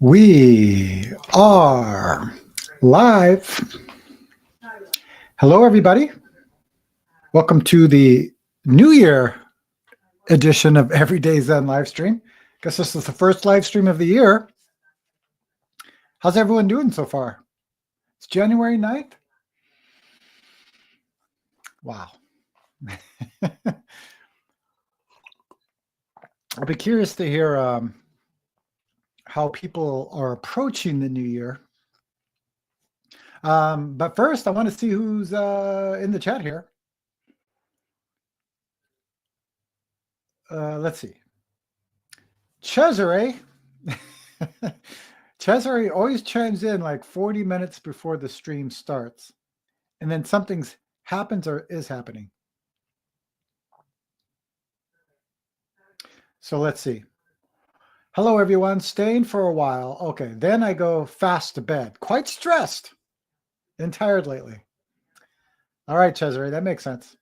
We are live. Hello, everybody. Welcome to the New Year edition of Everyday Zen Livestream. Guess this is the first live stream of the year. How's everyone doing so far? It's January 9th. Wow. I'll be curious to hear how people are approaching the new year. But first, I want to see who's in the chat here. Let's see. Cesare. Cesare always chimes in like 40 minutes before the stream starts. And then something happens or is happening. So let's see. Hello, everyone. Staying for a while. Okay, then I go fast to bed. Quite stressed and tired lately. All right, Cesare, that makes sense.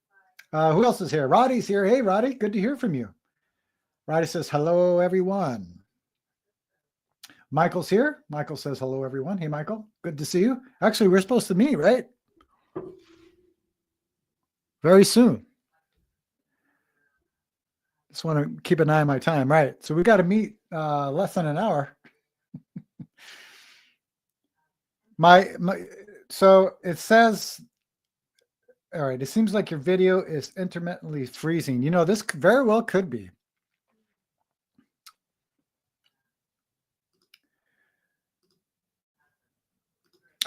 Who else is here? Roddy's here. Hey, Roddy, good to hear from you. Roddy says, hello, everyone. Michael's here. Michael says, hello, everyone. Hey, Michael, good to see you. Actually, we're supposed to meet, right? Very soon. Just want to keep an eye on my time. Right. So we got to meet less than an hour. So it says, all right, it seems like your video is intermittently freezing. You know, this very well could be.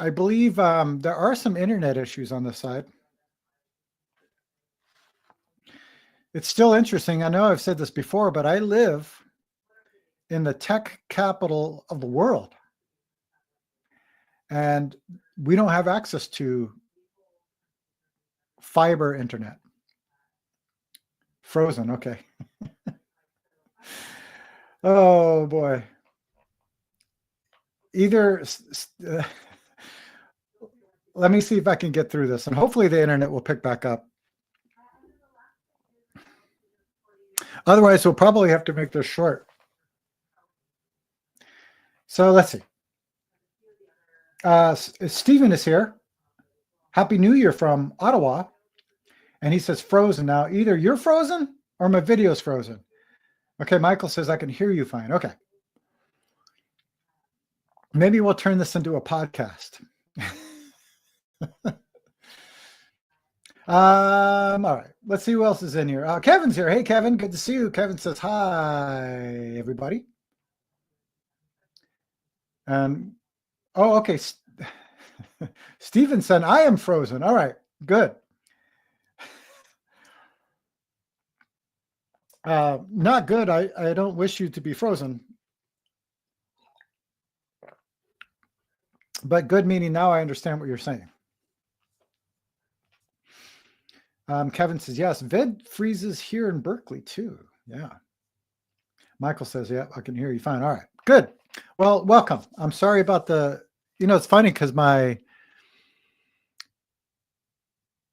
I believe there are some internet issues on this side. It's still interesting. I know I've said this before, but I live in the tech capital of the world. And we don't have access to fiber internet. Frozen, okay. Oh, boy. Let me see if I can get through this, and hopefully the internet will pick back up. Otherwise, we'll probably have to make this short. So let's see. Stephen is here. Happy New Year from Ottawa. And he says frozen. Now, either you're frozen or my video's frozen. Okay, Michael says I can hear you fine. Okay. Maybe we'll turn this into a podcast. All right, let's see who else is in here. Kevin's here. Hey, Kevin, good to see you. Kevin says, hi, everybody. Oh, okay. Stevenson, I am frozen. All right, good. Not good. I don't wish you to be frozen. But good meaning now I understand what you're saying. Kevin says, yes, vid freezes here in Berkeley too. Yeah. Michael says, yeah, I can hear you fine. All right, good. Well, welcome. I'm sorry about it's funny because my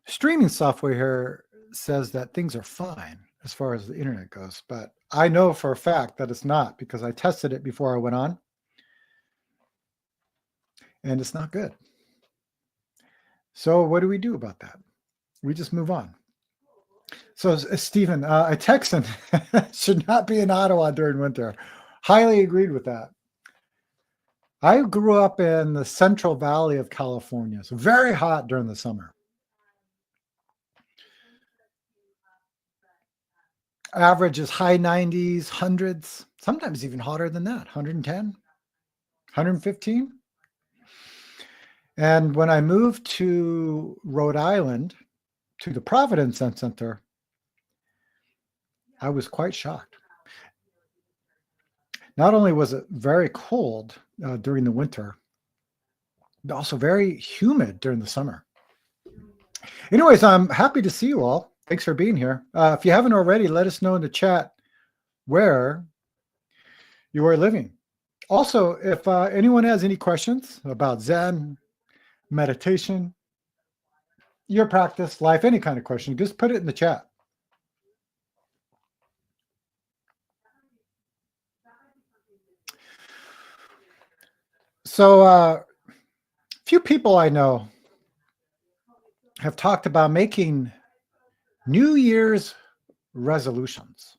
streaming software here says that things are fine as far as the internet goes, but I know for a fact that it's not because I tested it before I went on and it's not good. So what do we do about that? We just move on. So Stephen, I Texan should not be in Ottawa during winter. Highly agreed with that. I grew up in the Central Valley of California, so very hot during the summer. Average is high 90s, hundreds, sometimes even hotter than that, 110, 115. And when I moved to Rhode Island, to the Providence Zen Center, I was quite shocked. Not only was it very cold during the winter, but also very humid during the summer. Anyways, I'm happy to see you all. Thanks for being here. If you haven't already, let us know in the chat where you are living. Also, if anyone has any questions about Zen, meditation, your practice, life, any kind of question, just put it in the chat. So, few people I know have talked about making New Year's resolutions.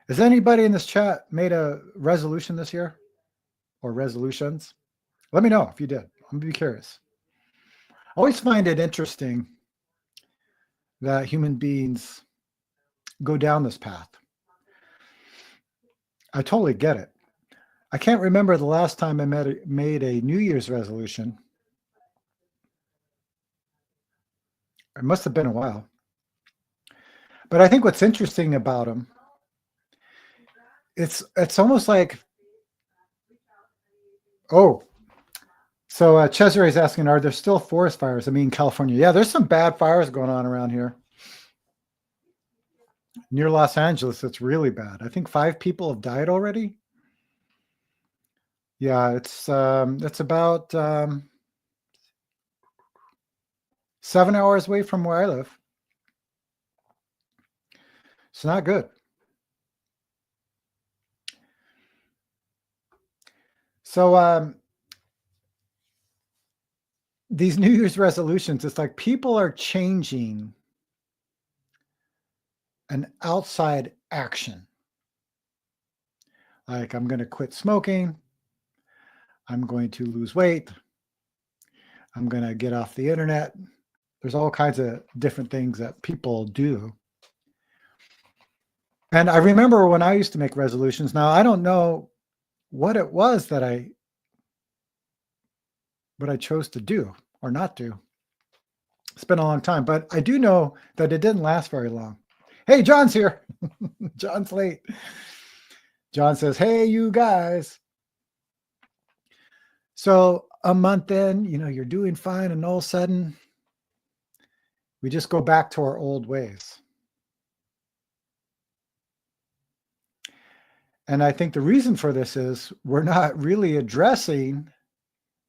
Has anybody in this chat made a resolution this year or resolutions? Let me know if you did. I'm gonna be curious. I always find it interesting that human beings go down this path. I totally get it. I can't remember the last time I made a New Year's resolution. It must have been a while. But I think what's interesting about them, it's almost like, oh, so Cesare is asking, are there still forest fires? I mean, California. Yeah, there's some bad fires going on around here. Near Los Angeles, it's really bad. I think 5 people have died already. Yeah, it's about 7 hours away from where I live. It's not good. So these New Year's resolutions, it's like people are changing an outside action. Like, I'm going to quit smoking. I'm going to lose weight. I'm going to get off the internet. There's all kinds of different things that people do. And I remember when I used to make resolutions. Now, I don't know what it was that I chose to do or not do. It's been a long time, but I do know that it didn't last very long. Hey, John's here. John's late. John says, hey, you guys. So a month in, you're doing fine, and all of a sudden, we just go back to our old ways. And I think the reason for this is we're not really addressing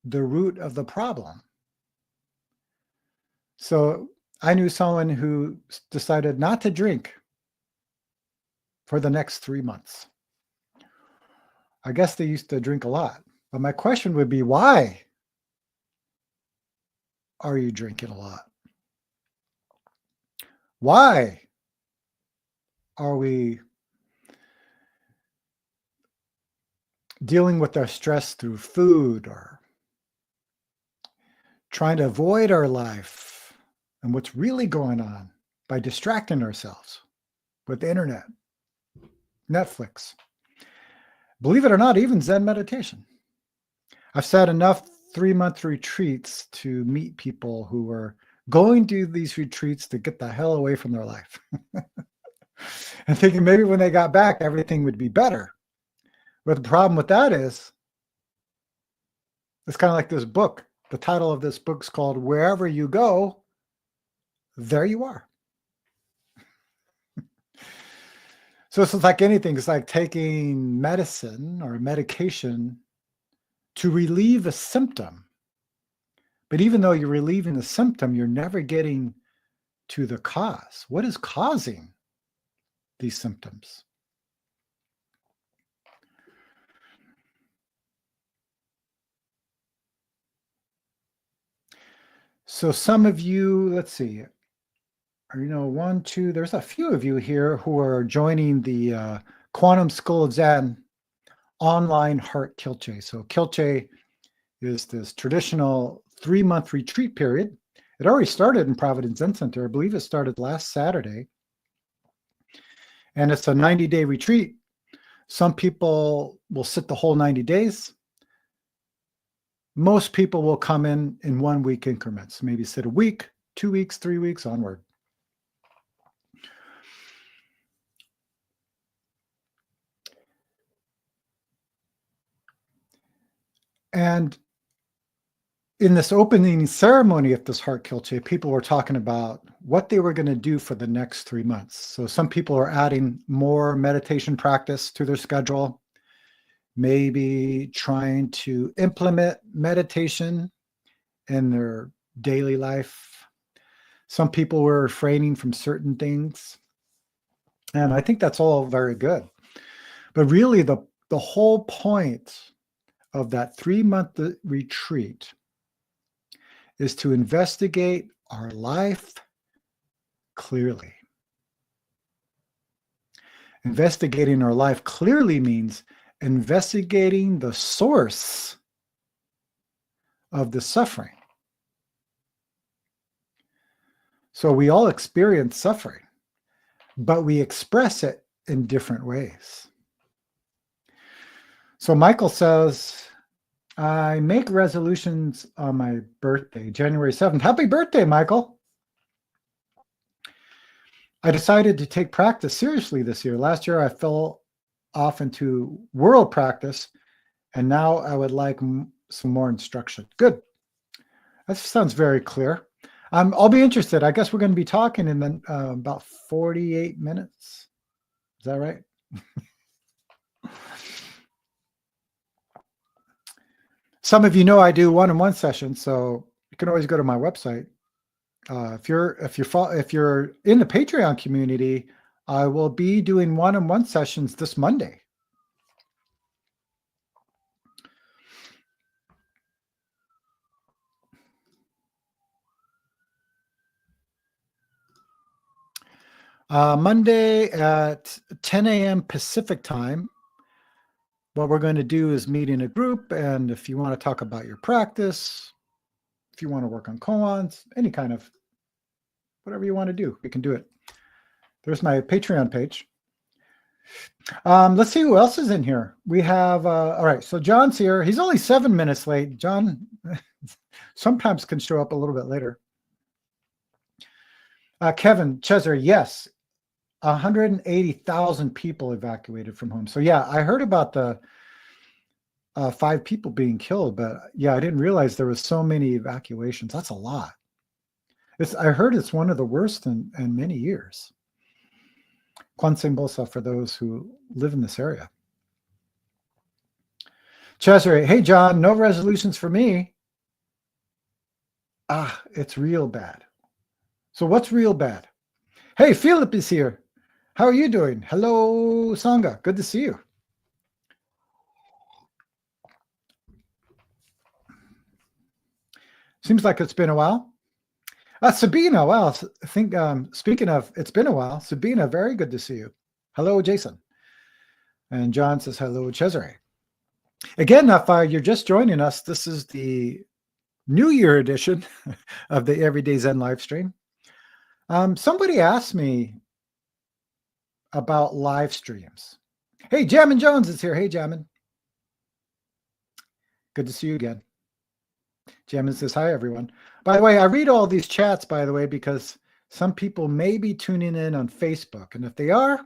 the root of the problem. So I knew someone who decided not to drink for the next 3 months. I guess they used to drink a lot. But my question would be, why are you drinking a lot? Why are we dealing with our stress through food or trying to avoid our life and what's really going on by distracting ourselves with the internet, Netflix? Believe it or not, even Zen meditation. I've said enough 3-month retreats to meet people who were going to these retreats to get the hell away from their life and thinking maybe when they got back, everything would be better. But the problem with that is, it's kind of like this book. The title of this book is called Wherever You Go, There You Are. So it's like anything. It's like taking medicine or medication to relieve a symptom. But even though you're relieving the symptom, you're never getting to the cause. What is causing these symptoms? So some of you, let's see, 1, 2, there's a few of you here who are joining the Quantum School of Zen online heart Kilche. So Kilche is this traditional 3-month retreat period. It already started in Providence Zen Center. I believe it started last Saturday. And it's a 90-day retreat. Some people will sit the whole 90 days. Most people will come in 1-week increments, maybe sit a week, 2 weeks, 3 weeks, onward. And in this opening ceremony at this Heart Kilche, people were talking about what they were going to do for the next 3 months. So some people are adding more meditation practice to their schedule, maybe trying to implement meditation in their daily life. Some people were refraining from certain things. And I think that's all very good. But really, the whole point of that 3-month retreat is to investigate our life clearly. Investigating our life clearly means investigating the source of the suffering. So we all experience suffering, but we express it in different ways. So Michael says, I make resolutions on my birthday, January 7th. Happy birthday, Michael. I decided to take practice seriously this year. Last year, I fell off into world practice, and now I would like some more instruction. Good. That sounds very clear. I'll be interested. I guess we're going to be talking in about 48 minutes. Is that right? Some of you know I do one-on-one sessions, so you can always go to my website. If you're in the Patreon community, I will be doing one-on-one sessions this Monday. Monday at 10 a.m. Pacific time. What we're going to do is meet in a group, and if you want to talk about your practice, if you want to work on koans, any kind of whatever you want to do, you can do it. There's my Patreon page. Let's see who else is in here. We have, all right, so John's here. He's only 7 minutes late. John sometimes can show up a little bit later. Kevin, Cesare, yes, 180,000 people evacuated from home. So yeah, I heard about the 5 people being killed, but yeah, I didn't realize there was so many evacuations. That's a lot. I heard it's one of the worst in many years. Kwanzaa Bosa for those who live in this area. Cesare, hey John, no resolutions for me. It's real bad. So what's real bad? Hey, Philip is here. How are you doing? Hello, Sangha. Good to see you. Seems like it's been a while. Sabina, wow. I think, speaking of, it's been a while. Sabina, very good to see you. Hello, Jason. And John says, hello, Cesare. Again, if you're just joining us, this is the New Year edition of the Everyday Zen live stream. Somebody asked me about live streams. Hey, Jammin Jones is here. Hey, Jammin. Good to see you again. Jammin says, hi, everyone. By the way, I read all these chats, by the way, because some people may be tuning in on Facebook. And if they are,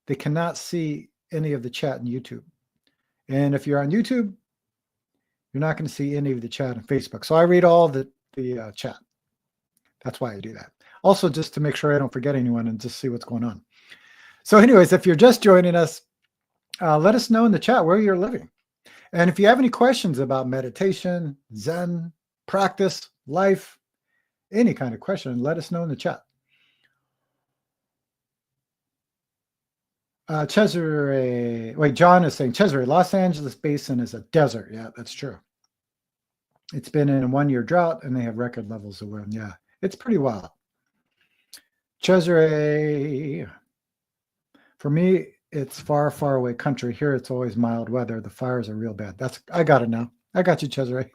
they cannot see any of the chat on YouTube. And if you're on YouTube, you're not going to see any of the chat on Facebook. So I read all the chat. That's why I do that. Also, just to make sure I don't forget anyone and just see what's going on. So anyways, if you're just joining us, let us know in the chat where you're living. And if you have any questions about meditation, Zen, practice, life, any kind of question, let us know in the chat. Cesare, wait, John is saying, Cesare, Los Angeles Basin is a desert. Yeah, that's true. It's been in a 1-year drought and they have record levels of wind. Yeah, it's pretty wild. Cesare, for me, it's far, far away country. Here, it's always mild weather. The fires are real bad. I got it now. I got you, Cesare.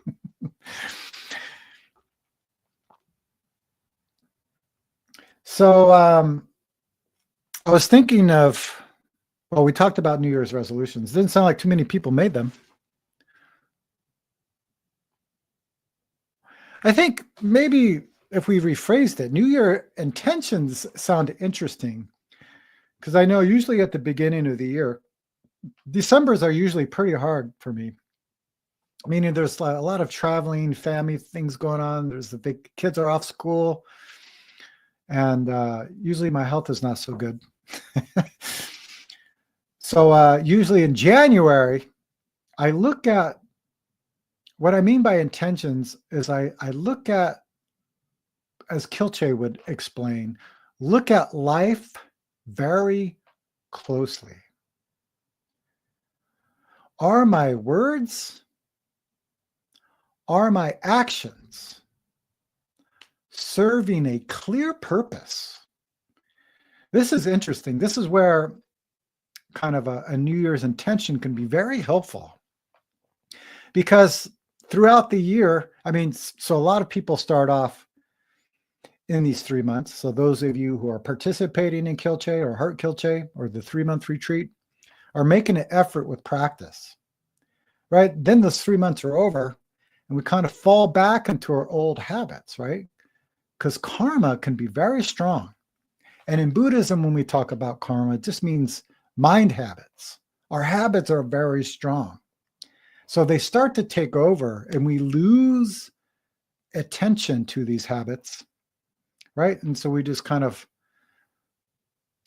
So I was thinking of, well, we talked about New Year's resolutions. Didn't sound like too many people made them. I think maybe if we rephrased it, New Year intentions sound interesting. Because I know usually at the beginning of the year, Decembers are usually pretty hard for me. Meaning there's a lot of traveling, family things going on. There's the big kids are off school. And usually my health is not so good. So usually in January, I look at, what I mean by intentions is I look at, as Kilche would explain, look at life very closely. Are my words, are my actions serving a clear purpose? This is interesting. This is where kind of a New Year's intention can be very helpful, because throughout the year, I mean, so a lot of people start off in these 3 months. So those of you who are participating in Kilche or Heart Kilche or the 3-month retreat are making an effort with practice, right? Then those 3 months are over and we kind of fall back into our old habits, right? Because karma can be very strong. And in Buddhism, when we talk about karma, it just means mind habits. Our habits are very strong. So they start to take over and we lose attention to these habits, right? And so we just kind of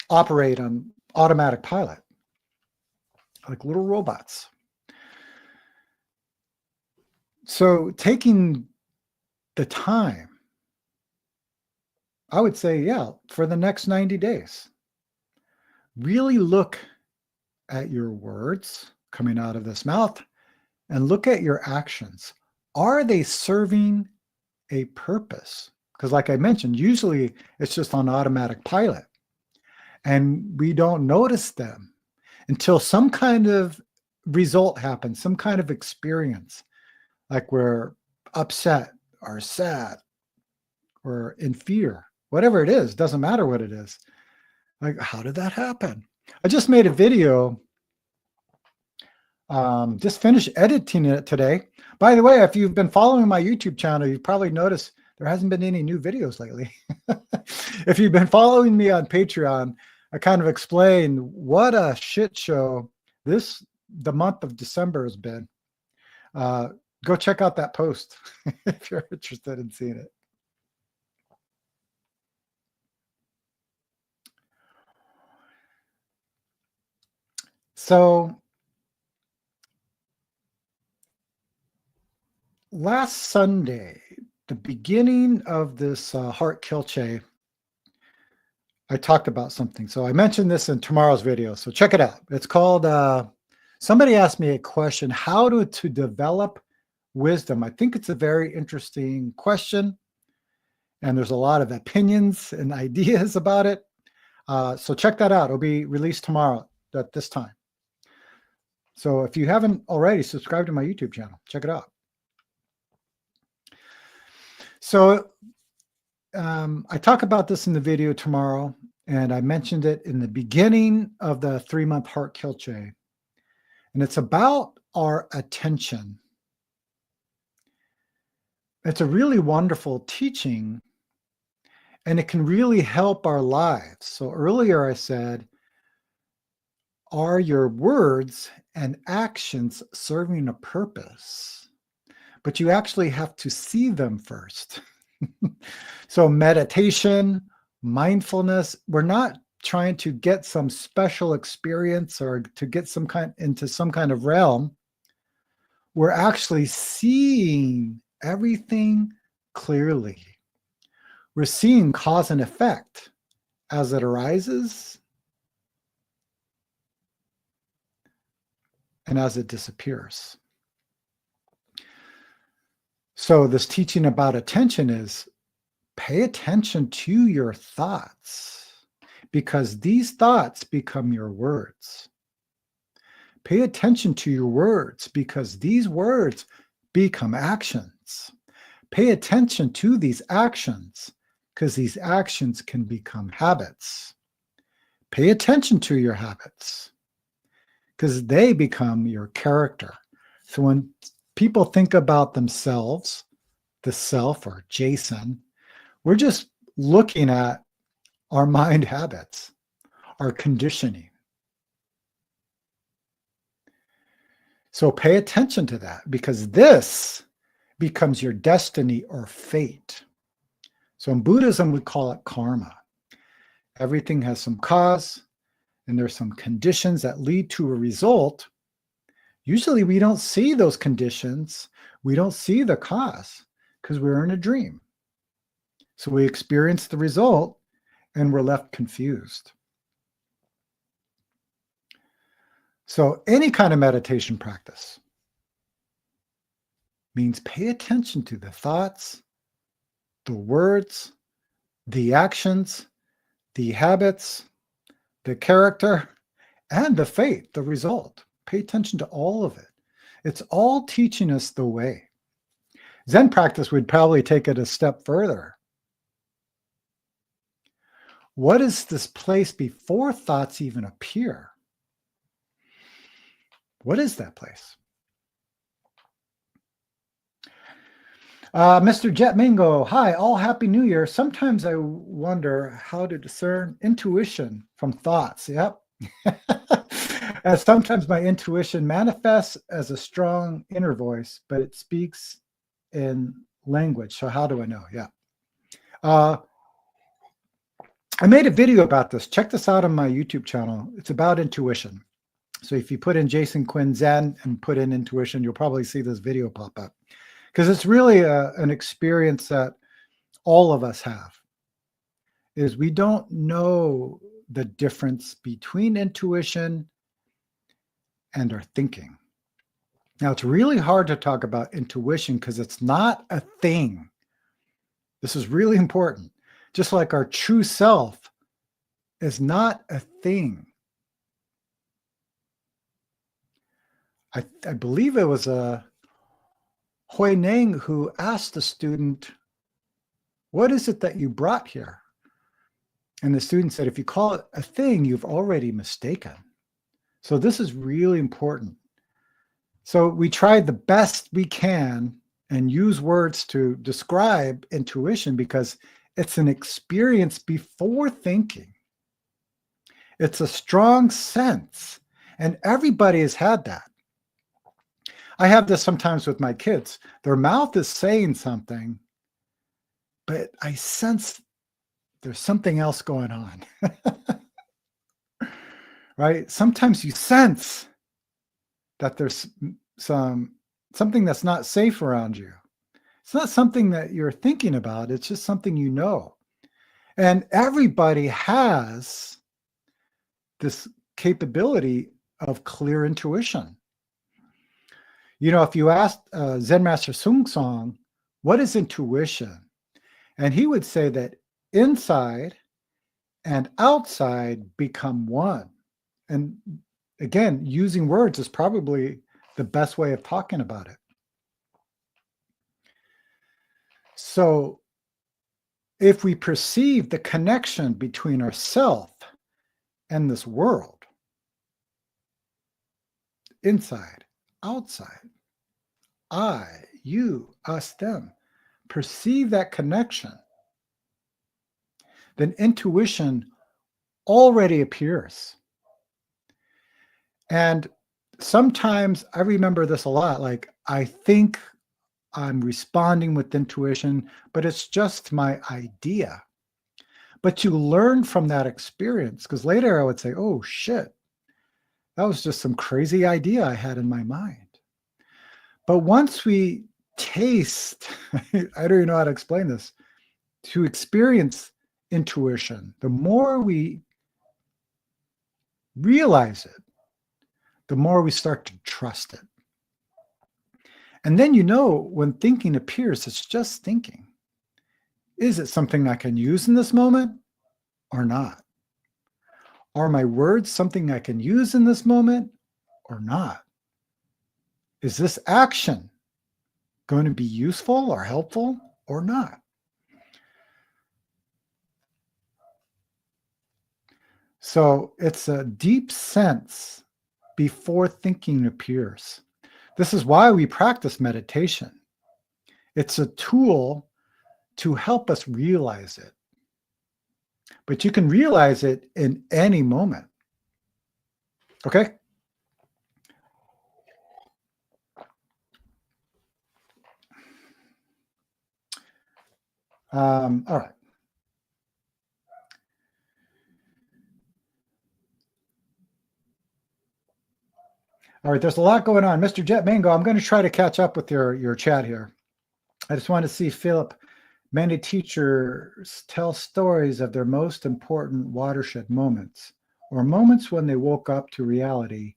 operate on automatic pilot, like little robots. So taking the time, I would say, yeah, for the next 90 days, really look at your words coming out of this mouth and look at your actions. Are they serving a purpose? Because like I mentioned, usually it's just on automatic pilot and we don't notice them until some kind of result happens, some kind of experience, like we're upset or sad or in fear, whatever it is, doesn't matter what it is. Like, how did that happen? I just made a video, just finished editing it today. By the way, if you've been following my YouTube channel, you've probably noticed there hasn't been any new videos lately. If you've been following me on Patreon, I kind of explain what a shit show the month of December has been. Go check out that post if you're interested in seeing it. So last Sunday, the beginning of this Heart Kilche, I talked about something. So I mentioned this in tomorrow's video. So check it out. It's called, somebody asked me a question, how to develop wisdom. I think it's a very interesting question. And there's a lot of opinions and ideas about it. So check that out. It'll be released tomorrow at this time. So if you haven't already, subscribe to my YouTube channel. Check it out. So I talk about this in the video tomorrow, and I mentioned it in the beginning of the 3-month Heart Kilche. And it's about our attention. It's a really wonderful teaching, and it can really help our lives. So earlier I said, are your words and actions serving a purpose? But you actually have to see them first. So meditation, mindfulness, we're not trying to get some special experience or to get into some kind of realm. We're actually seeing everything clearly. We're seeing cause and effect as it arises and as it disappears. So this teaching about attention is pay attention to your thoughts, because these thoughts become your words. Pay attention to your words, because these words become actions. Pay attention to these actions, because these actions can become habits. Pay attention to your habits, because they become your character. So when people think about themselves, the self or Jason, we're just looking at our mind habits, our conditioning. So pay attention to that, because this becomes your destiny or fate. So in Buddhism, we call it karma. Everything has some cause, and there's some conditions that lead to a result. Usually we don't see those conditions. We don't see the cause because we're in a dream. So we experience the result and we're left confused. So any kind of meditation practice means pay attention to the thoughts, the words, the actions, the habits, the character, and the fate, the result. Pay attention to all of it. It's all teaching us the way. Zen practice would probably take it a step further. What is this place before thoughts even appear? What is that place? Mr. Jet Mingo, hi, all happy new year. Sometimes I wonder how to discern intuition from thoughts. Yep. As sometimes my intuition manifests as a strong inner voice, but it speaks in language. So how do I know? Yeah. I made a video about this. Check this out on my YouTube channel. It's about intuition. So if you put in Jason Quinn Zen and put in intuition, you'll probably see this video pop up, because it's really an experience that all of us have. Is we don't know the difference between intuition and our thinking. Now, it's really hard to talk about intuition because it's not a thing. This is really important. Just like our true self is not a thing. I believe it was Hui Neng who asked the student, what is it that you brought here? And the student said, if you call it a thing, you've already mistaken. So this is really important. So we tried the best we can and use words to describe intuition because it's an experience before thinking. It's a strong sense, and everybody has had that. I have this sometimes with my kids. Their mouth is saying something, but I sense there's something else going on. Right? Sometimes you sense that there's something that's not safe around you. It's not something that you're thinking about. It's just something you know. And everybody has this capability of clear intuition. You know, if you asked Zen Master Sung Song, what is intuition? And he would say that inside and outside become one. And again, using words is probably the best way of talking about it. So if we perceive the connection between ourself and this world, inside, outside, I, you, us, them, perceive that connection, then intuition already appears. And sometimes I remember this a lot, like I think I'm responding with intuition, but it's just my idea. But you learn from that experience, because later I would say, oh shit, that was just some crazy idea I had in my mind. But once we taste, I don't even know how to explain this, to experience intuition, the more we realize it, the more we start to trust it. And then you know when thinking appears, it's just thinking. Is it something I can use in this moment or not? Are my words something I can use in this moment or not? Is this action going to be useful or helpful or not? So it's a deep sense before thinking appears. This is why we practice meditation. It's a tool to help us realize it. But you can realize it in any moment. Okay? All right. All right, there's a lot going on. Mr. Jet Mango, I'm going to try to catch up with your chat here. I just want to see, Philip, many teachers tell stories of their most important watershed moments, or moments when they woke up to reality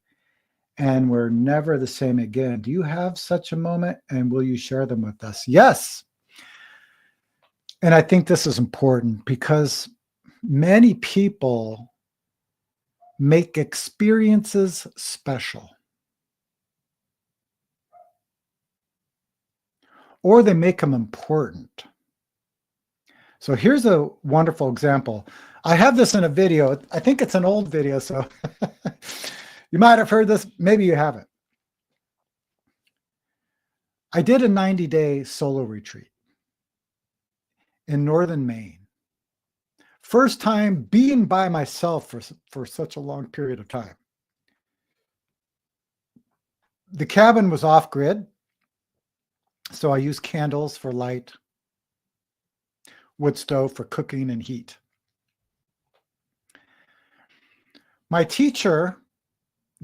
and we're never the same again. Do you have such a moment, and will you share them with us? Yes. And I think this is important because many people make experiences special, or they make them important. So here's a wonderful example. I have this in a video. I think it's an old video, so you might have heard this. Maybe you haven't. I did a 90-day solo retreat in northern Maine. First time being by myself for such a long period of time. The cabin was off grid, so I used candles for light, wood stove for cooking and heat. My teacher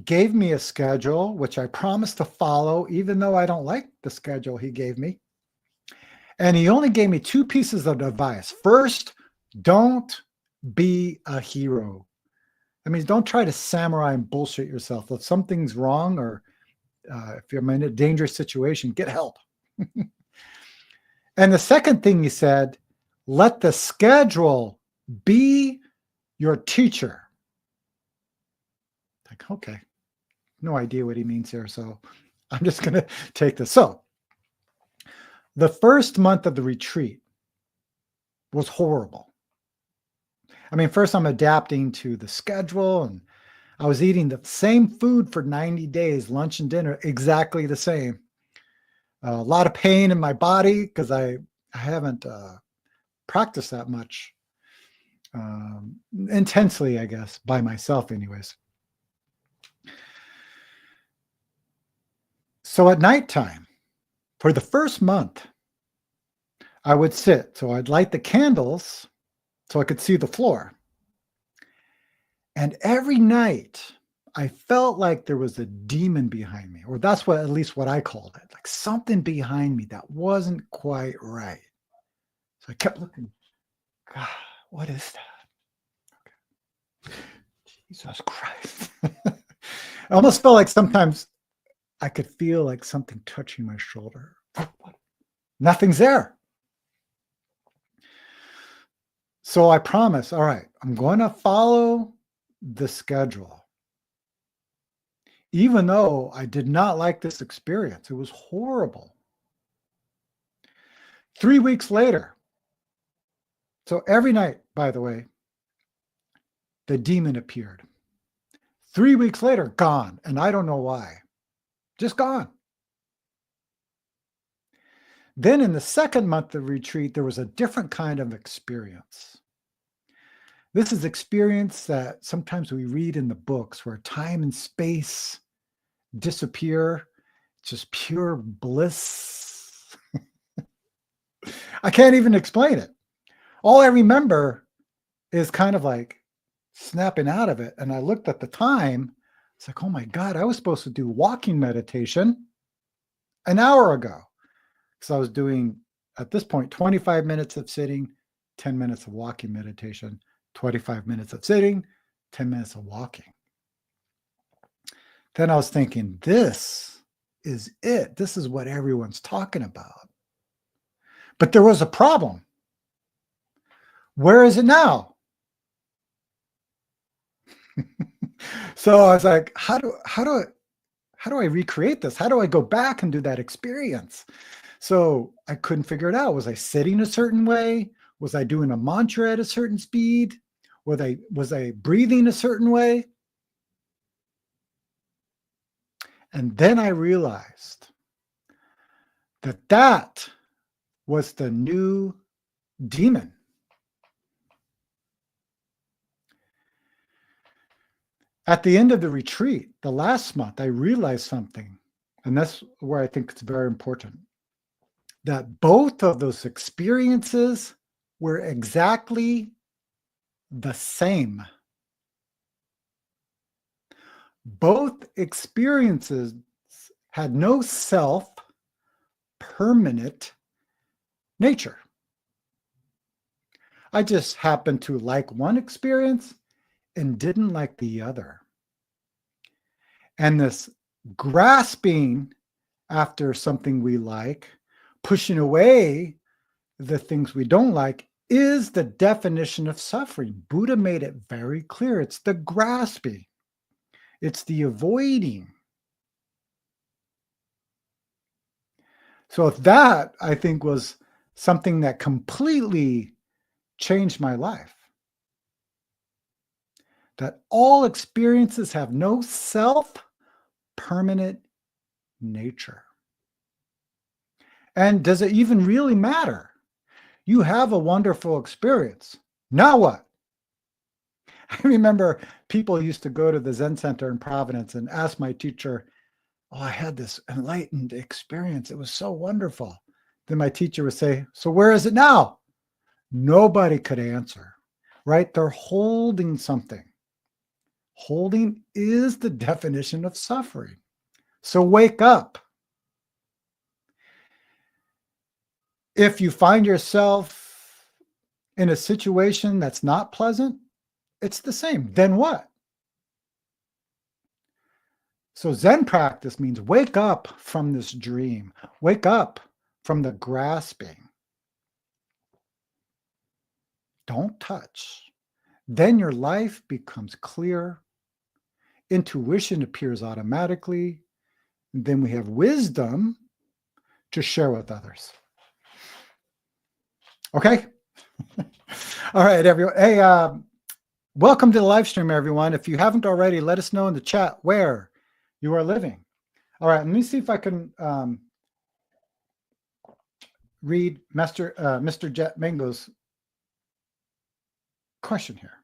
gave me a schedule, which I promised to follow, even though I don't like the schedule he gave me. And he only gave me 2 pieces of advice. First, don't be a hero. That means don't try to samurai and bullshit yourself. If something's wrong, or if you're in a dangerous situation, get help. And the second thing he said, let the schedule be your teacher. Like, okay, no idea what he means here, so I'm just going to take this. So the first month of the retreat was horrible. I mean, first I'm adapting to the schedule, and I was eating the same food for 90 days, lunch and dinner, exactly the same. A lot of pain in my body because I haven't practiced that much intensely, I guess, by myself anyways. So at nighttime, for the first month, I would sit. So I'd light the candles so I could see the floor. And every night, I felt like there was a demon behind me, or that's at least what I called it, like something behind me that wasn't quite right. So I kept looking. God, what is that? Okay. Jesus Christ. I almost felt like sometimes I could feel like something touching my shoulder. Nothing's there. So I promised, all right, I'm going to follow the schedule. Even though I did not like this experience, it was horrible. 3 weeks later, so every night, by the way, the demon appeared. 3 weeks later, gone, and I don't know why. Just gone. Then in the second month of retreat, there was a different kind of experience. This is experience that sometimes we read in the books where time and space disappear, just pure bliss. I can't even explain it. All I remember is kind of like snapping out of it. And I looked at the time. It's like, oh my God, I was supposed to do walking meditation an hour ago. Because I was doing, at this point, 25 minutes of sitting, 10 minutes of walking meditation, 25 minutes of sitting, 10 minutes of walking. Then I was thinking, this is it. This is what everyone's talking about. But there was a problem. Where is it now? So I was like, how do I recreate this? How do I go back and do that experience? So I couldn't figure it out. Was I sitting a certain way? Was I doing a mantra at a certain speed? Was I breathing a certain way? And then I realized that that was the new demon. At the end of the retreat, the last month, I realized something, and that's where I think it's very important, that both of those experiences were exactly the same. Both experiences had no self-permanent nature. I just happened to like one experience and didn't like the other. And this Grasping after something we like, pushing away the things we don't like, is the definition of suffering. Buddha made it very clear. It's the grasping, it's the avoiding. So that, I think, was something that completely changed my life. That all experiences have no self-permanent nature. And does it even really matter? You have a wonderful experience. Now what? I remember people used to go to the Zen Center in Providence and ask my teacher, "Oh, I had this enlightened experience. It was so wonderful." Then my teacher would say, "So where is it now?" Nobody could answer, right? They're holding something. Holding is the definition of suffering. So wake up. If you find yourself in a situation that's not pleasant, it's the same. Then what? So Zen practice means wake up from this dream. Wake up from the grasping. Don't touch. Then your life becomes clear. Intuition appears automatically. And then we have wisdom to share with others. Okay? All right, everyone. Hey, welcome to the live stream, everyone. If you haven't already, let us know in the chat where you are living. All right, let me see if I can read Mr. Jet Mango's question here.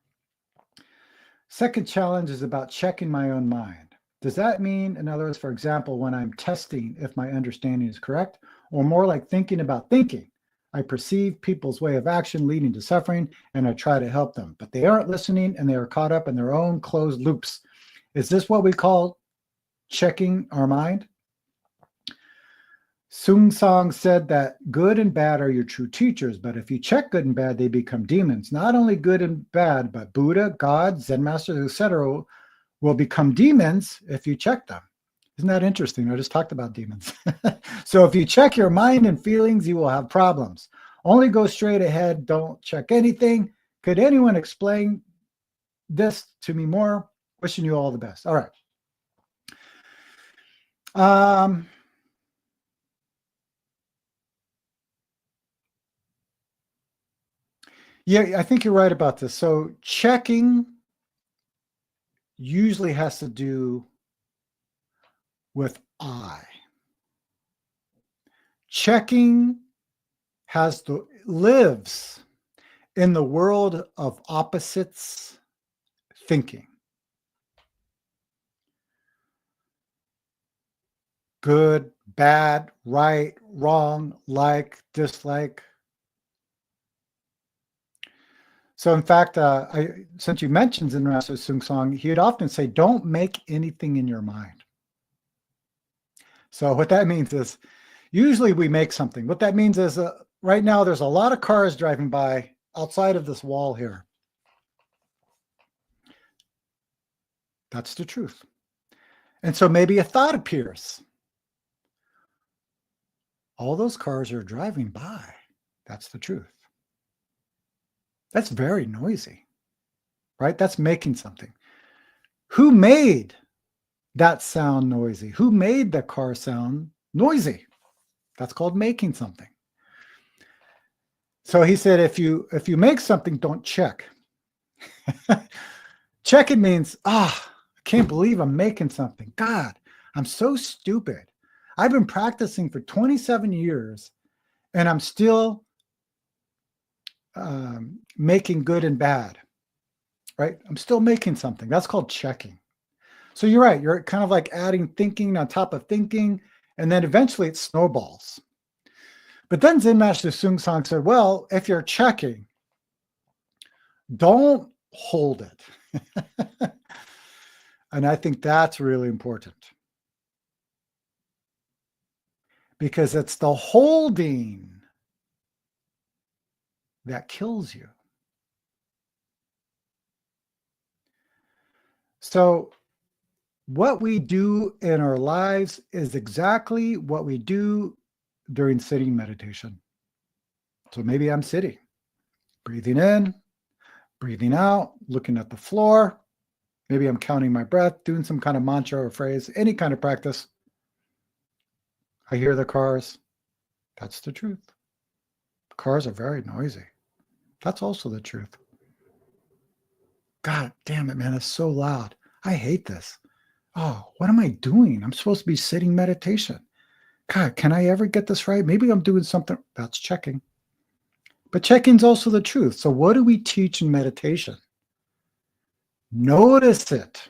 Second challenge is about checking my own mind. Does that mean, in other words, for example, when I'm testing if my understanding is correct, or more like thinking about thinking? I perceive people's way of action leading to suffering, and I try to help them, but they aren't listening and they are caught up in their own closed loops. Is this what we call checking our mind? Sung Song said that good and bad are your true teachers, but if you check good and bad, they become demons. Not only good and bad, but Buddha, God, Zen masters, etc., will become demons if you check them. Isn't that interesting? I just talked about demons. So if you check your mind and feelings, you will have problems. Only go straight ahead. Don't check anything. Could anyone explain this to me more? Wishing you all the best. All right. Yeah, I think you're right about this. So checking usually has to do with I. Checking lives in the world of opposites thinking. Good, bad, right, wrong, like, dislike. So in fact, since you mentioned Zen Master Sung Song, he would often say, don't make anything in your mind. So what that means is, usually we make something. What that means is right now there's a lot of cars driving by outside of this wall here. That's the truth. And so maybe a thought appears. All those cars are driving by. That's the truth. That's very noisy, right? That's making something. Who made that sound noisy? Who made the car sound noisy? That's called making something. So he said, if you make something, don't check. Checking means, I can't believe I'm making something. God, I'm so stupid. I've been practicing for 27 years and I'm still making good and bad, right? I'm still making something. That's called checking. So you're right. You're kind of like adding thinking on top of thinking, and then eventually it snowballs. But then Zen Master Sung Song said, well, if you're checking, don't hold it. And I think that's really important. Because it's the holding that kills you. So what we do in our lives is exactly what we do during sitting meditation. So maybe I'm sitting, breathing in, breathing out, looking at the floor. Maybe I'm counting my breath, doing some kind of mantra or phrase, any kind of practice. I hear the cars. That's the truth. The cars are very noisy. That's also the truth. God damn it, man. It's so loud. I hate this. Oh, what am I doing? I'm supposed to be sitting meditation. God, can I ever get this right? Maybe I'm doing something. That's checking. But checking's also the truth. So what do we teach in meditation? Notice it.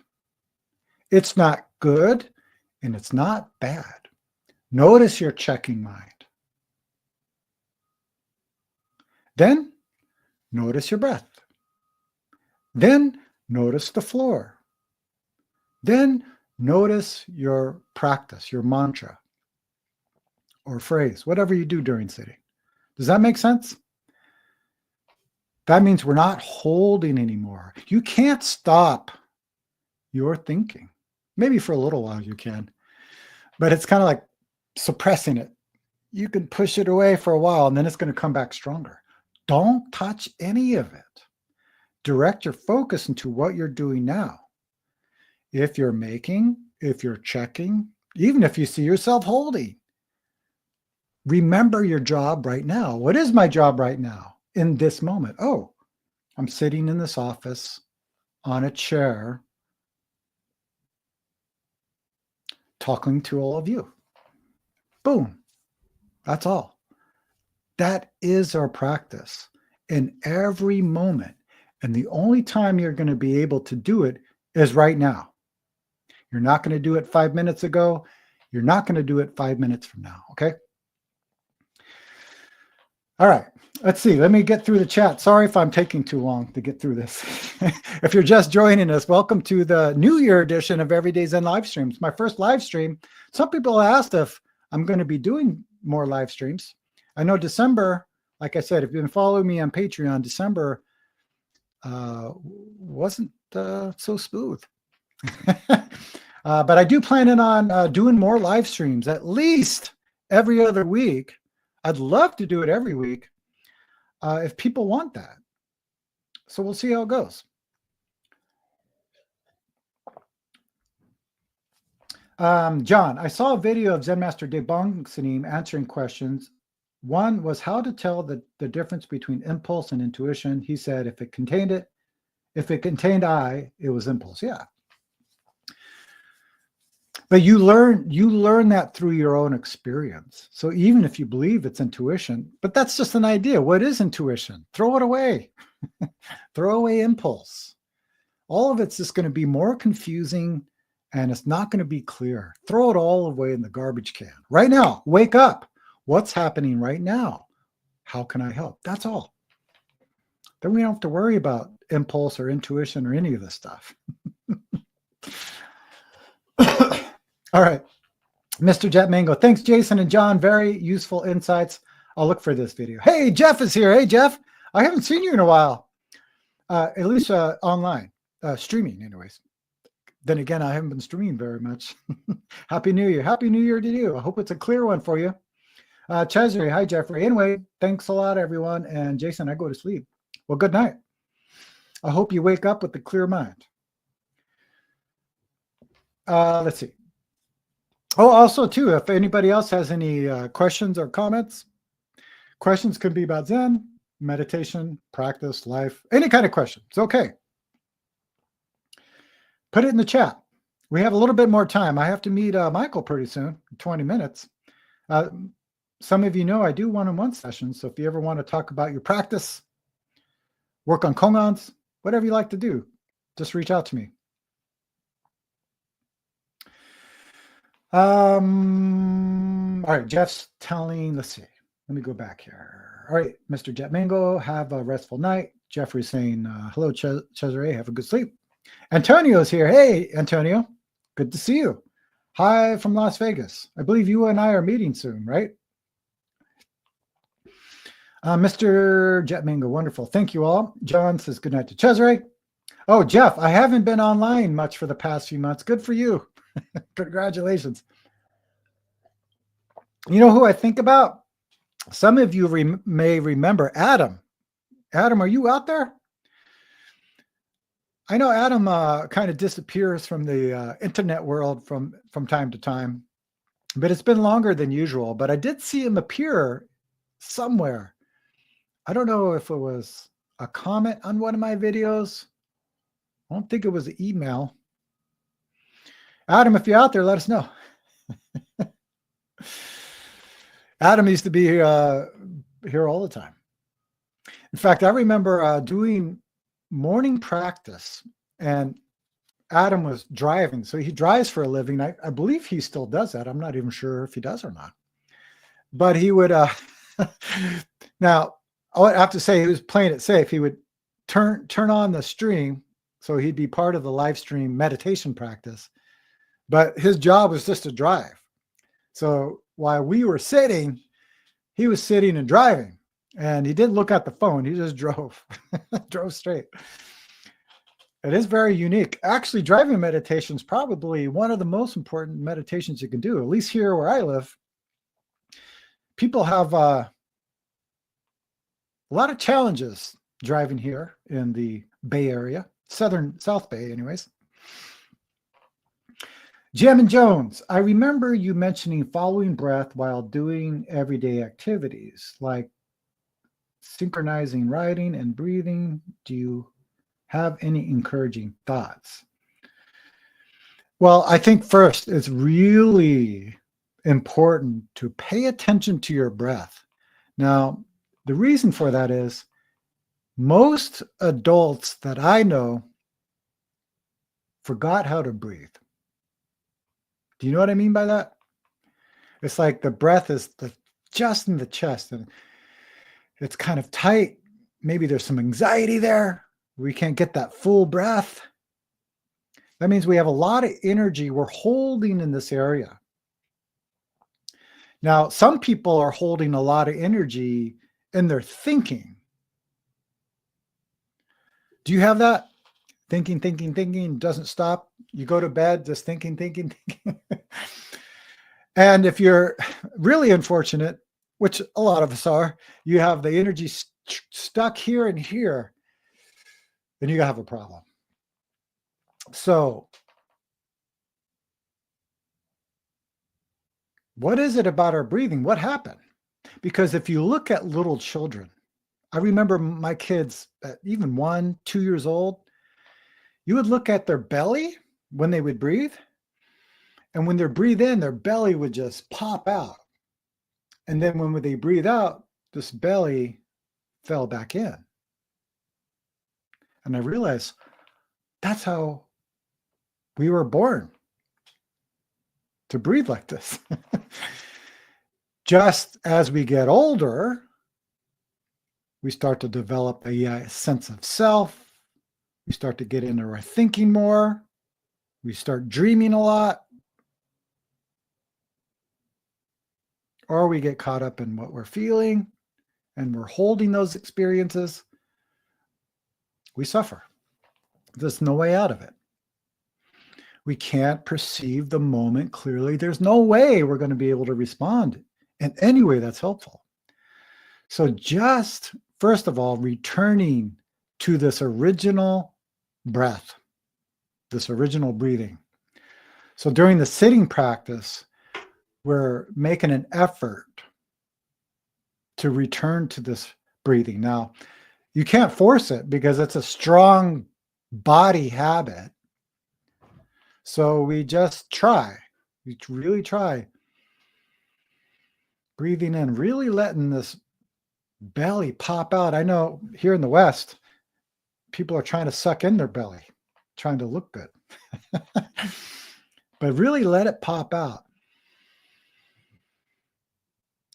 It's not good and it's not bad. Notice your checking mind. Then notice your breath. Then notice the floor. Then notice your practice, your mantra or phrase, whatever you do during sitting. Does that make sense? That means we're not holding anymore. You can't stop your thinking. Maybe for a little while you can, but it's kind of like suppressing it. You can push it away for a while and then it's going to come back stronger. Don't touch any of it. Direct your focus into what you're doing now. If you're making, if you're checking, even if you see yourself holding, remember your job right now. What is my job right now in this moment? Oh, I'm sitting in this office on a chair talking to all of you. Boom. That's all. That is our practice in every moment. And the only time you're going to be able to do it is right now. You're not going to do it 5 minutes ago. You're not going to do it 5 minutes from now. Okay. All right. Let's see. Let me get through the chat. Sorry if I'm taking too long to get through this. If you're just joining us, welcome to the New Year edition of Everyday Zen live streams. My first live stream. Some people asked if I'm going to be doing more live streams. I know December, like I said, if you've been following me on Patreon, December wasn't so smooth. But I do plan on doing more live streams, at least every other week. I'd love to do it every week if people want that. So we'll see how it goes. John, I saw a video of Zen Master Debong Sanim answering questions. One was how to tell the difference between impulse and intuition. He said if it contained I, it was impulse. Yeah. But you learn that through your own experience. So even if you believe it's intuition, but that's just an idea. What is intuition? Throw it away. Throw away impulse. All of it's just going to be more confusing and it's not going to be clear. Throw it all away in the garbage can. Right now, wake up. What's happening right now? How can I help? That's all. Then we don't have to worry about impulse or intuition or any of this stuff. All right. Mr. Jet Mango. Thanks, Jason and John. Very useful insights. I'll look for this video. Hey, Jeff is here. Hey, Jeff. I haven't seen you in a while. At least online. Streaming, anyways. Then again, I haven't been streaming very much. Happy New Year. Happy New Year to you. I hope it's a clear one for you. Cesare. Hi, Jeffrey. Anyway, thanks a lot, everyone. And Jason, I go to sleep. Well, good night. I hope you wake up with a clear mind. Let's see. Oh, also, too, if anybody else has any questions or comments, questions could be about Zen, meditation, practice, life, any kind of question. It's okay. Put it in the chat. We have a little bit more time. I have to meet Michael pretty soon, 20 minutes. Some of you know I do one-on-one sessions, so if you ever want to talk about your practice, work on kongans, whatever you like to do, just reach out to me. All right, Jeff's telling, let's see, let me go back here. All right, Mr. Jet Mango, have a restful night. Jeffrey's saying, hello, Cesare, have a good sleep. Antonio's here. Hey, Antonio, good to see you. Hi from Las Vegas. I believe you and I are meeting soon, right? Mr. Jet Mango, wonderful. Thank you all. John says good night to Cesare. Oh, Jeff, I haven't been online much for the past few months. Good for you. Congratulations. You know who I think about? Some of you may remember Adam. Adam, are you out there? I know Adam kind of disappears from the internet world from time to time, but it's been longer than usual. But I did see him appear somewhere. I don't know if it was a comment on one of my videos. I don't think it was an email. Adam, if you're out there, let us know. Adam used to be here all the time. In fact, I remember doing morning practice, and Adam was driving. So he drives for a living. I believe he still does that. I'm not even sure if he does or not. But he would, now, I have to say he was playing it safe. He would turn on the stream, so he'd be part of the live stream meditation practice. But his job was just to drive. So while we were sitting, he was sitting and driving. And he didn't look at the phone. He just drove, drove straight. It is very unique. Actually, driving meditation is probably one of the most important meditations you can do, at least here where I live. People have a lot of challenges driving here in the Bay Area, South Bay anyways. Jim and Jones, I remember you mentioning following breath while doing everyday activities like synchronizing writing and breathing. Do you have any encouraging thoughts? Well, I think first it's really important to pay attention to your breath. Now, the reason for that is most adults that I know forgot how to breathe. Do you know what I mean by that? It's like the breath is just in the chest and it's kind of tight. Maybe there's some anxiety there. We can't get that full breath. That means we have a lot of energy we're holding in this area. Now, some people are holding a lot of energy in their thinking. Do you have that? Thinking, doesn't stop. You go to bed just thinking. And if you're really unfortunate, which a lot of us are, you have the energy stuck here and here, then you have a problem. So what is it about our breathing? What happened? Because if you look at little children, I remember my kids at even 1, 2 years old, you would look at their belly when they would breathe. And when they breathe in, their belly would just pop out. And then when they breathe out, this belly fell back in. And I realized that's how we were born, to breathe like this. Just as we get older, we start to develop a sense of self. We start to get into our thinking more. We start dreaming a lot. Or we get caught up in what we're feeling and we're holding those experiences. We suffer. There's no way out of it. We can't perceive the moment clearly. There's no way we're going to be able to respond in any way that's helpful. So just, first of all, returning to this original breath, this original breathing. So during the sitting practice, we're making an effort to return to this breathing. Now, you can't force it because it's a strong body habit. So we just try. We really try. Breathing in, really letting this belly pop out. I know here in the West, people are trying to suck in their belly, trying to look good. But really let it pop out.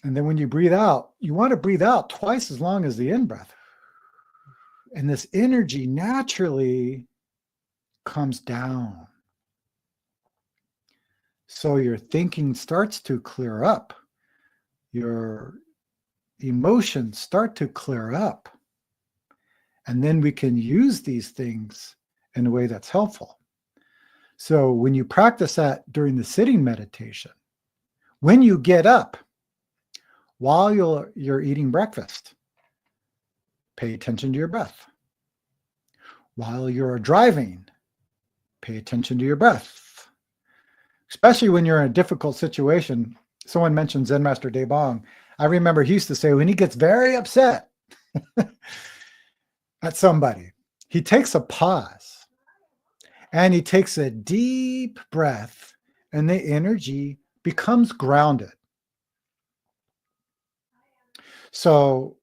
And then when you breathe out, you want to breathe out twice as long as the in-breath. And this energy naturally comes down. So your thinking starts to clear up. Your emotions start to clear up. And then we can use these things in a way that's helpful. So when you practice that during the sitting meditation, when you get up, while you're eating breakfast, pay attention to your breath. While you're driving, pay attention to your breath. Especially when you're in a difficult situation. Someone mentioned Zen Master Daebong. I remember he used to say when he gets very upset at somebody, he takes a pause and he takes a deep breath, and the energy becomes grounded. So,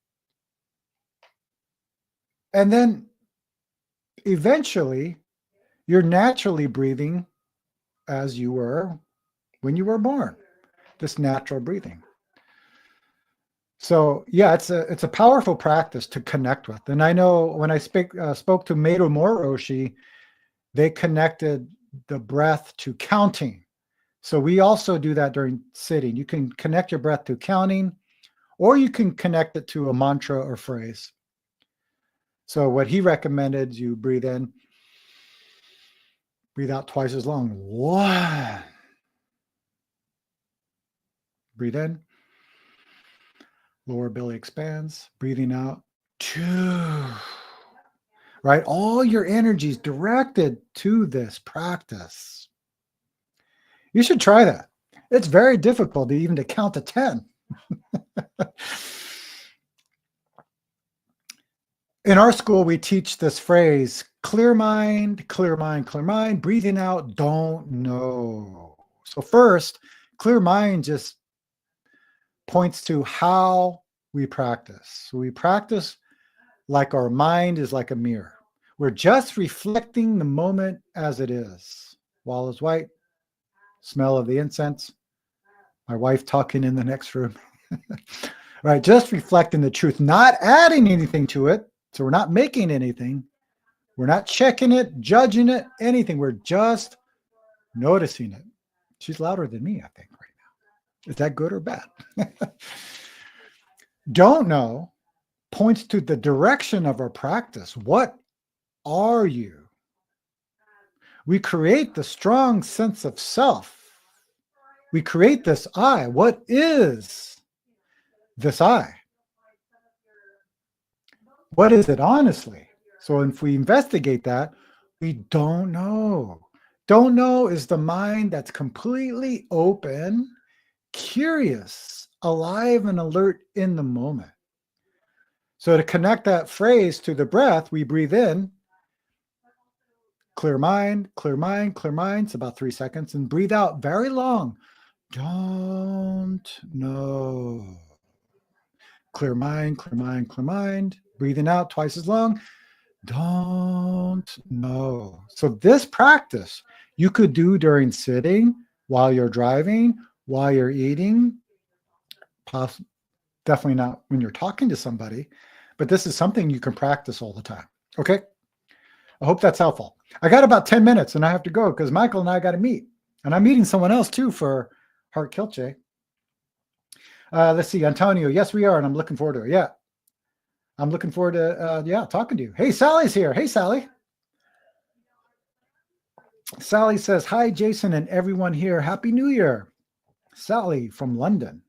and then eventually you're naturally breathing as you were when you were born, this natural breathing. So yeah, it's a powerful practice to connect with. And I know when I spoke to Meiro Moroshi, they connected the breath to counting. So we also do that during sitting. You can connect your breath to counting, or you can connect it to a mantra or phrase. So what he recommended, you breathe in, breathe out twice as long. 1. Breathe in. Lower belly expands. Breathing out. 2. Right? All your energy is directed to this practice. You should try that. It's very difficult even to count to 10. In our school, we teach this phrase, clear mind, clear mind, clear mind. Breathing out, don't know. So first, clear mind just points to how we practice. So we practice like our mind is like a mirror. We're just reflecting the moment as it is. Wall is white, smell of the incense, my wife talking in the next room. Right, just reflecting the truth, not adding anything to it. So we're not making anything. We're not checking it, judging it, anything. We're just noticing it. She's louder than me, I think, right now. Is that good or bad? Don't know points to the direction of our practice. What are you? We create the strong sense of self. We create this I. What is this I? What is it honestly? So if we investigate that, we don't know. Don't know is the mind that's completely open, curious, alive, and alert in the moment. So to connect that phrase to the breath, we breathe in, clear mind, clear mind, clear mind. It's about 3 seconds. And breathe out very long. Don't know. Clear mind, clear mind, clear mind. Breathing out twice as long. Don't know. So this practice you could do during sitting, while you're driving, while you're eating, definitely not when you're talking to somebody, but this is something you can practice all the time. Okay. I hope that's helpful. I got about 10 minutes and I have to go because Michael and I got to meet, and I'm meeting someone else too for Heart Kilche. Let's see, Antonio. Yes, we are. And I'm looking forward to it. Yeah. I'm looking forward to, talking to you. Hey, Sally's here. Hey, Sally. Sally says, hi, Jason and everyone here. Happy New Year. Sally from London.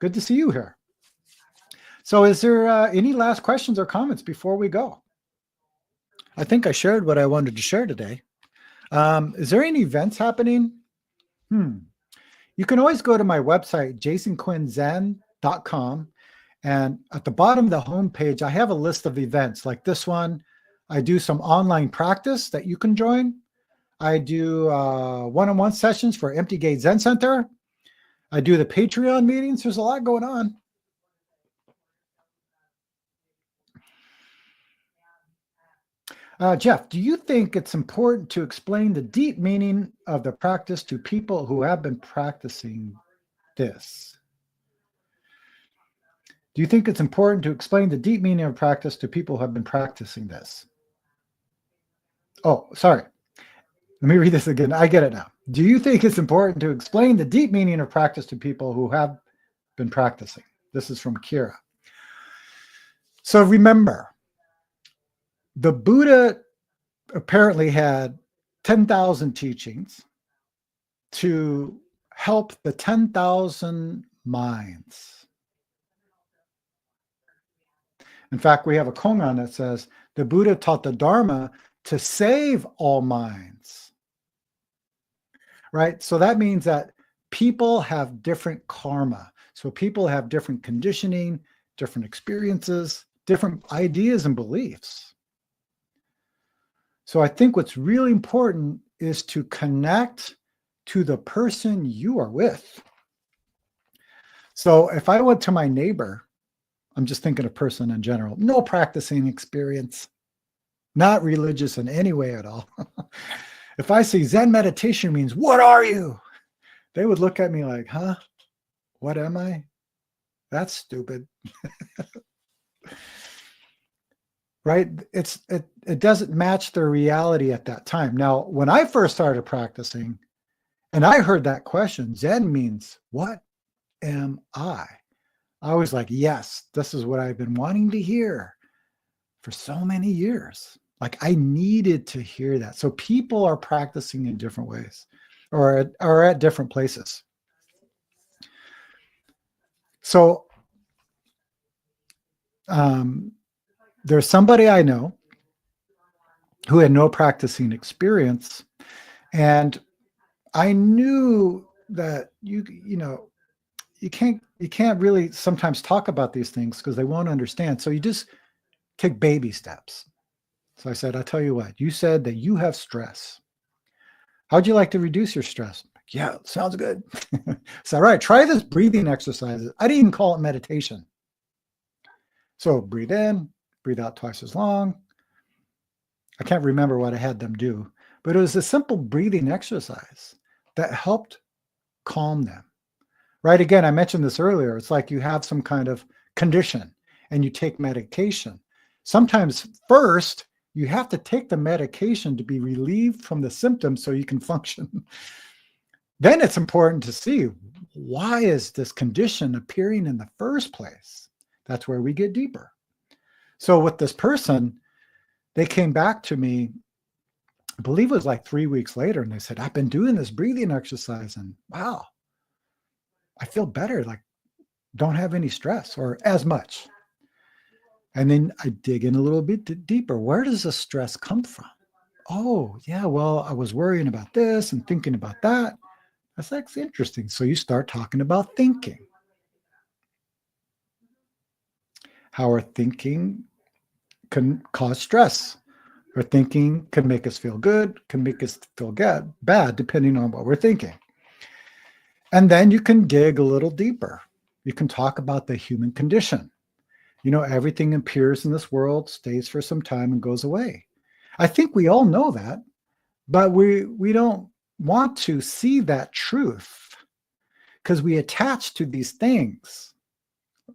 Good to see you here. So is there any last questions or comments before we go? I think I shared what I wanted to share today. Is there any events happening? You can always go to my website, jasonquinnzen.com. And at the bottom of the homepage, I have a list of events like this one. I do some online practice that you can join. I do one-on-one sessions for Empty Gate Zen Center. I do the Patreon meetings. There's a lot going on. Jeff, do you think it's important to explain the deep meaning of the practice to people who have been practicing this? Do you think it's important to explain the deep meaning of practice to people who have been practicing this? Oh, sorry. Let me read this again. I get it now. Do you think it's important to explain the deep meaning of practice to people who have been practicing? This is from Kira. So remember, the Buddha apparently had 10,000 teachings to help the 10,000 minds. In fact, we have a koan that says, the Buddha taught the Dharma to save all minds. Right? So that means that people have different karma. So people have different conditioning, different experiences, different ideas and beliefs. So I think what's really important is to connect to the person you are with. So if I went to my neighbor, I'm just thinking of person in general, no practicing experience, not religious in any way at all. If I say Zen meditation means, what are you? They would look at me like, huh? What am I? That's stupid. Right? It doesn't match their reality at that time. Now, when I first started practicing and I heard that question, Zen means, what am I? I was like, yes, this is what I've been wanting to hear for so many years. Like I needed to hear that. So people are practicing in different ways or at different places. So there's somebody I know who had no practicing experience. And I knew that you can't really sometimes talk about these things because they won't understand. So you just take baby steps. So I said, I'll tell you what, you said that you have stress. How'd you like to reduce your stress? Yeah, sounds good. So, all right, try this breathing exercises. I didn't even call it meditation. So breathe in, breathe out twice as long. I can't remember what I had them do, but it was a simple breathing exercise that helped calm them. Right? Again, I mentioned this earlier. It's like you have some kind of condition and you take medication. Sometimes first, you have to take the medication to be relieved from the symptoms so you can function. Then it's important to see, why is this condition appearing in the first place? That's where we get deeper. So with this person, they came back to me, I believe it was like 3 weeks later, and they said, I've been doing this breathing exercise and wow, I feel better, like don't have any stress or as much. And then I dig in a little bit deeper. Where does the stress come from? Oh, yeah, well, I was worrying about this and thinking about that. That's interesting. So you start talking about thinking. How our thinking can cause stress. Our thinking can make us feel good, can make us feel bad, depending on what we're thinking. And then you can dig a little deeper. You can talk about the human condition. You know, everything appears in this world, stays for some time and goes away. I think we all know that, but we don't want to see that truth because we attach to these things,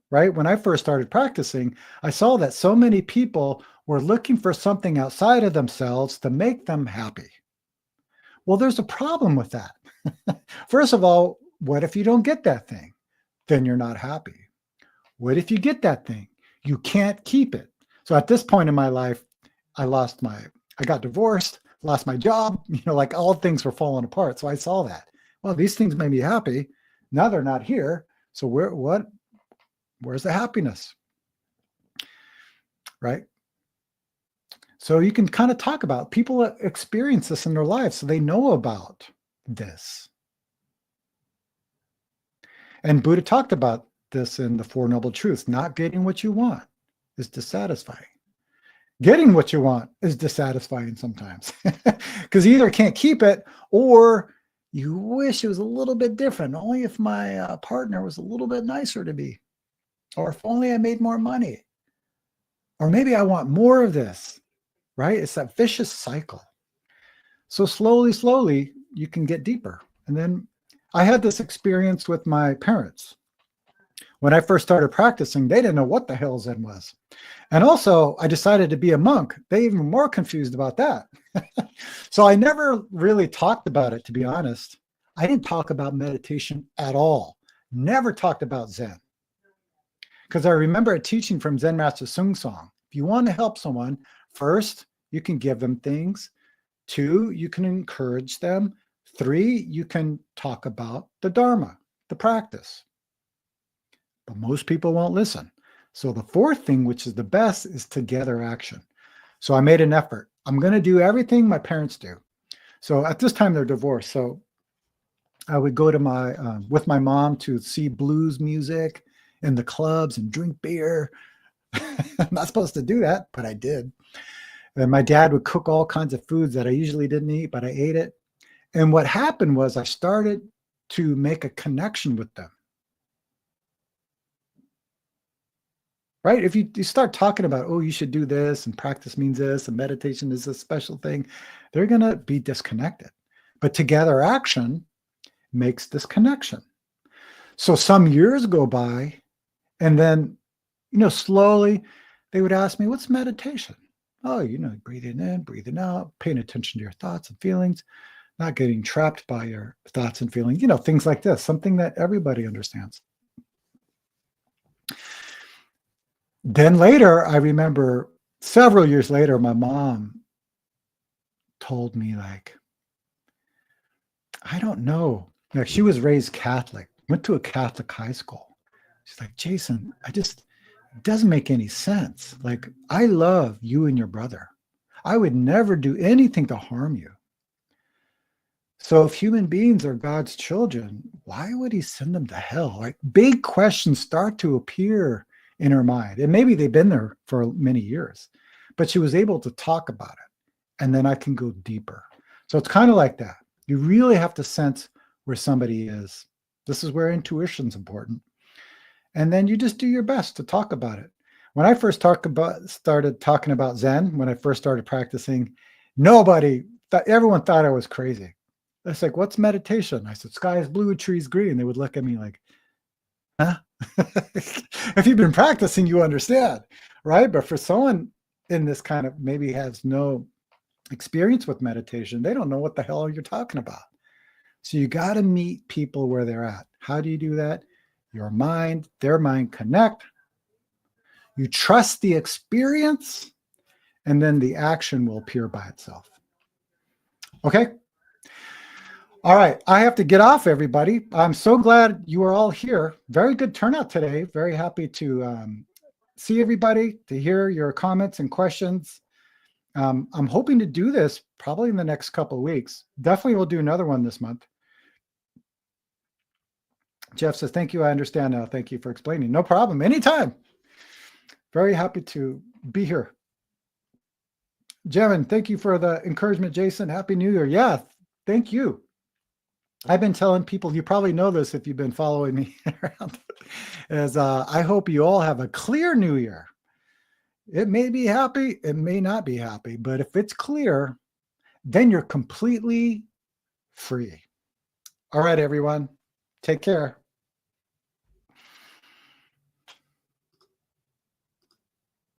right? When I first started practicing, I saw that so many people were looking for something outside of themselves to make them happy. Well, there's a problem with that. First of all, what if you don't get that thing? Then you're not happy. What if you get that thing? You can't keep it. So at this point in my life, I got divorced, lost my job, like all things were falling apart. So I saw that. Well, these things made me happy. Now they're not here. So where's the happiness? Right? So you can kind of talk about, people experience this in their lives, so they know about this. And Buddha talked about this in the Four Noble Truths. Not getting what you want is dissatisfying. Getting what you want is dissatisfying sometimes because you either can't keep it or you wish it was a little bit different. Only if my partner was a little bit nicer to me, or if only I made more money, or maybe I want more of this, right? It's that vicious cycle. So slowly, you can get deeper. And then I had this experience with my parents. When I first started practicing, they didn't know what the hell Zen was. And also, I decided to be a monk. They even more confused about that. So I never really talked about it, to be honest. I didn't talk about meditation at all. Never talked about Zen. Because I remember a teaching from Zen Master Sung Song. If you want to help someone, first, you can give them things 2, you can encourage them. 3, you can talk about the Dharma, the practice. But most people won't listen. So the 4th thing, which is the best, is together action. So I made an effort. I'm going to do everything my parents do. So at this time, they're divorced. So I would go to with my mom to see blues music in the clubs and drink beer. I'm not supposed to do that, but I did. And my dad would cook all kinds of foods that I usually didn't eat, but I ate it. And what happened was I started to make a connection with them. Right? If you start talking about, oh, you should do this, and practice means this, and meditation is a special thing, they're going to be disconnected. But together action makes this connection. So some years go by, and then, slowly they would ask me, what's meditation? Oh, breathing in, breathing out, paying attention to your thoughts and feelings, not getting trapped by your thoughts and feelings, things like this, something that everybody understands. Then later, I remember several years later, my mom told me, I don't know. She was raised Catholic, went to a Catholic high school. She's like, Jason, it doesn't make any sense. I love you and your brother. I would never do anything to harm you. So if human beings are God's children, why would he send them to hell? Big questions start to appear in her mind. And maybe they've been there for many years, but she was able to talk about it. And then I can go deeper. So it's kind of like that. You really have to sense where somebody is. This is where intuition's important. And then you just do your best to talk about it. When I first started talking about Zen, when I first started practicing, everyone thought I was crazy. It's like, what's meditation? I said, sky is blue, trees green. They would look at me like, huh? If you've been practicing, you understand, right? But for someone in this kind of maybe has no experience with meditation, they don't know what the hell you're talking about. So you got to meet people where they're at. How do you do that? Your mind, their mind connect. You trust the experience, and then the action will appear by itself. Okay? All right. I have to get off, everybody. I'm so glad you are all here. Very good turnout today. Very happy to see everybody, to hear your comments and questions. I'm hoping to do this probably in the next couple of weeks. Definitely we'll do another one this month. Jeff says, thank you. I understand now. Thank you for explaining. No problem. Anytime. Very happy to be here. Jevin, thank you for the encouragement, Jason. Happy New Year. Yeah, thank you. I've been telling people, you probably know this if you've been following me around, is I hope you all have a clear New Year. It may be happy, it may not be happy, but if it's clear, then you're completely free. All right, everyone. Take care.